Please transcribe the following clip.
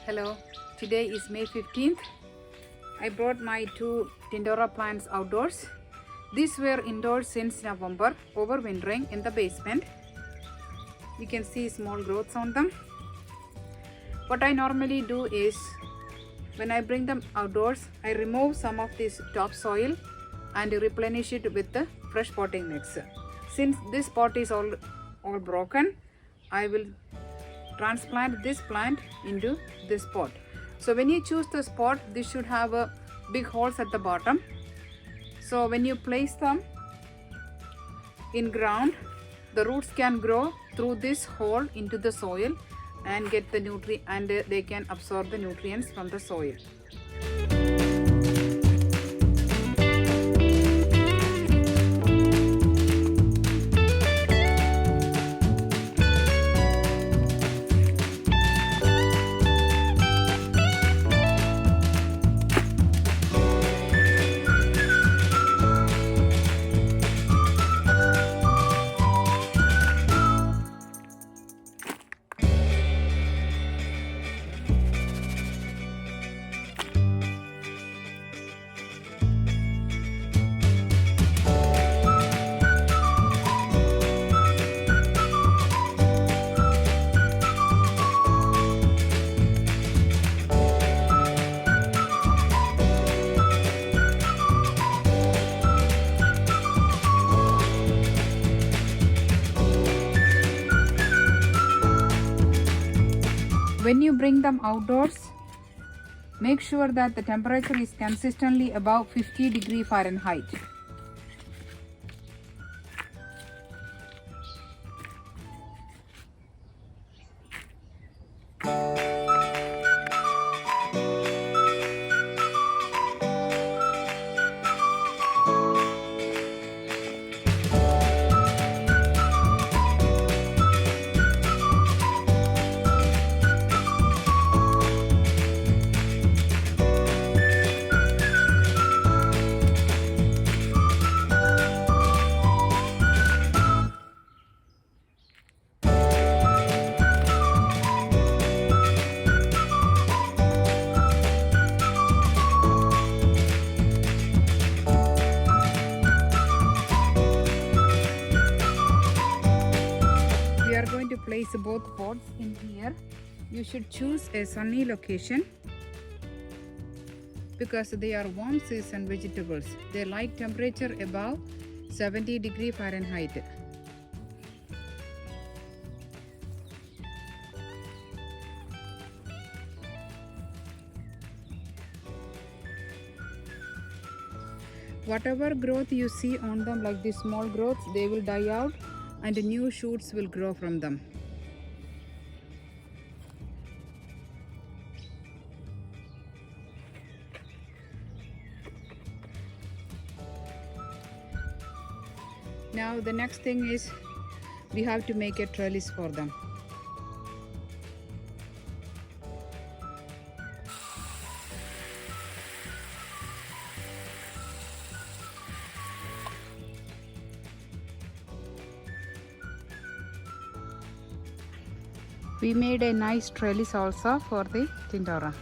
Hello, today is May 15th. I brought my two Tindora plants outdoors. These were indoors since November, overwintering in the basement. You can see small growths on them. What I normally do is, when I bring them outdoors, I remove some of this topsoil and replenish it with the fresh potting mix. Since this pot is all broken, I will transplant this plant into this pot. So when you choose this pot, this should have big holes at the bottom. So when you place them in ground, the roots can grow through this hole into the soil and get the nutrient, and they can absorb the nutrients from the soil. When you bring them outdoors, make sure that the temperature is consistently above 50 degrees Fahrenheit. We are going to place both pots in here. You should choose a sunny location because they are warm season vegetables. They like temperature above 70 degrees Fahrenheit. Whatever growth you see on them, like these small growths, they will die out and new shoots will grow from them. Now the next thing is, we have to make a trellis for them. We made a nice trellis also for the Tindora.